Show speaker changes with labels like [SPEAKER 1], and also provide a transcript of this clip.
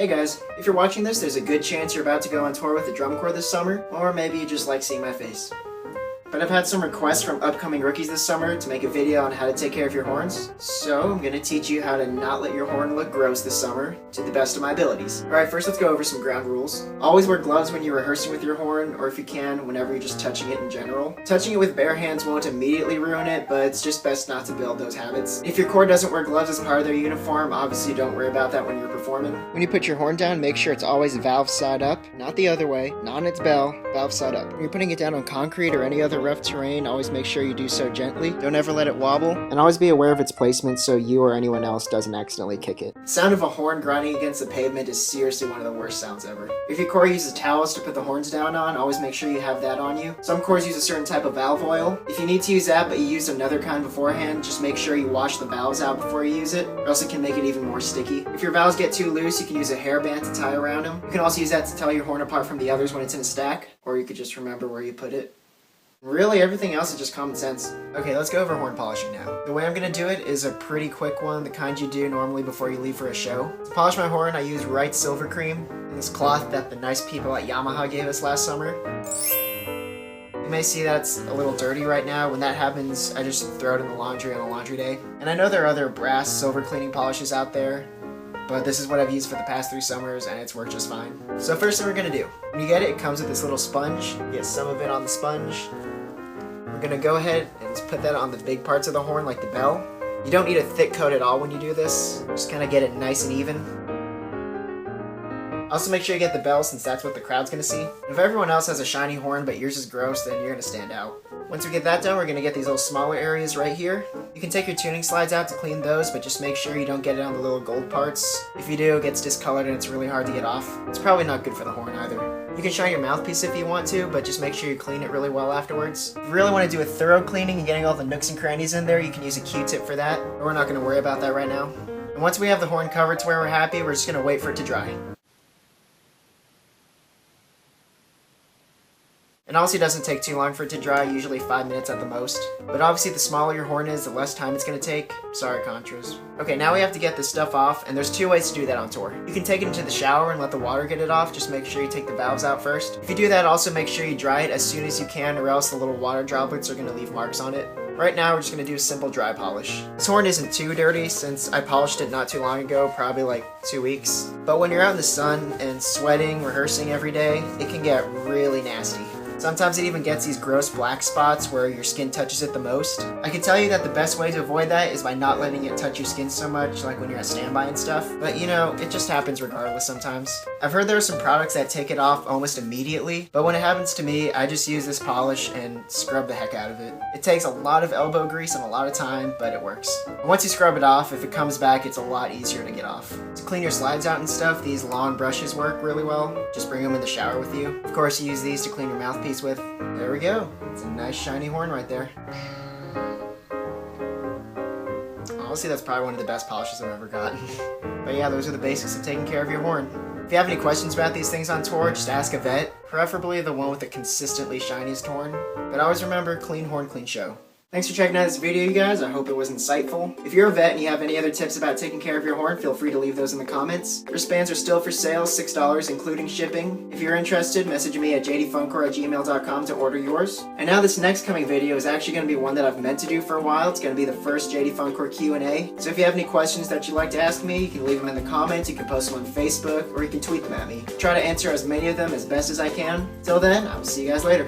[SPEAKER 1] Hey guys, if you're watching this, there's a good chance you're about to go on tour with the drum corps this summer, or maybe you just like seeing my face. But I've had some requests from upcoming rookies this summer to make a video on how to take care of your horns, so I'm going to teach you how to not let your horn look gross this summer to the best of my abilities. Alright, first let's go over some ground rules. Always wear gloves when you're rehearsing with your horn, or if you can, whenever you're just touching it in general. Touching it with bare hands won't immediately ruin it, but it's just best not to build those habits. If your corps doesn't wear gloves as part of their uniform, obviously don't worry about that when you're performing. When you put your horn down, make sure it's always valve side up, not the other way, not on its bell, valve side up. When you're putting it down on concrete or any other rough terrain, always make sure you do so gently. Don't ever let it wobble, and always be aware of its placement so you or anyone else doesn't accidentally kick it. The sound of a horn grinding against the pavement is seriously one of the worst sounds ever. If your corps uses towels to put the horns down on, always make sure you have that on you. Some corps use a certain type of valve oil. If you need to use that but you used another kind beforehand, just make sure you wash the valves out before you use it, or else it can make it even more sticky. If your valves get too loose, you can use a hairband to tie around them. You can also use that to tell your horn apart from the others when it's in a stack, or you could just remember where you put it. Really, everything else is just common sense. Okay, let's go over horn polishing now. The way I'm going to do it is a pretty quick one, the kind you do normally before you leave for a show. To polish my horn, I use Wright Silver Cream, and this cloth that the nice people at Yamaha gave us last summer. You may see that it's a little dirty right now. When that happens, I just throw it in the laundry on a laundry day. And I know there are other brass silver cleaning polishes out there, but this is what I've used for the past 3 summers, and it's worked just fine. So first thing we're going to do, when you get it, it comes with this little sponge. You get some of it on the sponge. We're going to go ahead and just put that on the big parts of the horn, like the bell. You don't need a thick coat at all when you do this. Just kind of get it nice and even. Also make sure you get the bell, since that's what the crowd's going to see. If everyone else has a shiny horn but yours is gross, then you're going to stand out. Once we get that done, we're going to get these little smaller areas right here. You can take your tuning slides out to clean those, but just make sure you don't get it on the little gold parts. If you do, it gets discolored and it's really hard to get off. It's probably not good for the horn either. You can shine your mouthpiece if you want to, but just make sure you clean it really well afterwards. If you really want to do a thorough cleaning and getting all the nooks and crannies in there, you can use a Q-tip for that, but we're not going to worry about that right now. And once we have the horn covered to where we're happy, we're just going to wait for it to dry. It honestly doesn't take too long for it to dry, usually 5 minutes at the most. But obviously the smaller your horn is, the less time it's going to take. Sorry, Contras. Okay, now we have to get this stuff off, and there's 2 ways to do that on tour. You can take it into the shower and let the water get it off, just make sure you take the valves out first. If you do that, also make sure you dry it as soon as you can, or else the little water droplets are going to leave marks on it. Right now, we're just going to do a simple dry polish. This horn isn't too dirty since I polished it not too long ago, probably like 2 weeks. But when you're out in the sun and sweating, rehearsing every day, it can get really nasty. Sometimes it even gets these gross black spots where your skin touches it the most. I can tell you that the best way to avoid that is by not letting it touch your skin so much, like when you're at standby and stuff. But you know, it just happens regardless sometimes. I've heard there are some products that take it off almost immediately, but when it happens to me, I just use this polish and scrub the heck out of it. It takes a lot of elbow grease and a lot of time, but it works. And once you scrub it off, if it comes back, it's a lot easier to get off. To clean your slides out and stuff, these long brushes work really well. Just bring them in the shower with you. Of course, you use these to clean your mouthpiece with. There we go. It's a nice shiny horn right there. Honestly, that's probably one of the best polishes I've ever gotten. But yeah, those are the basics of taking care of your horn. If you have any questions about these things on tour, just ask a vet. Preferably the one with the consistently shiniest horn. But always remember, clean horn, clean show. Thanks for checking out this video, you guys. I hope it was insightful. If you're a vet and you have any other tips about taking care of your horn, feel free to leave those in the comments. Wristbands are still for sale, $6 including shipping. If you're interested, message me at jdfunkcore@gmail.com to order yours. And now this next coming video is actually going to be one that I've meant to do for a while. It's going to be the first JD Funkcore Q&A. So if you have any questions that you'd like to ask me, you can leave them in the comments, you can post them on Facebook, or you can tweet them at me. Try to answer as many of them as best as I can. Till then, I will see you guys later.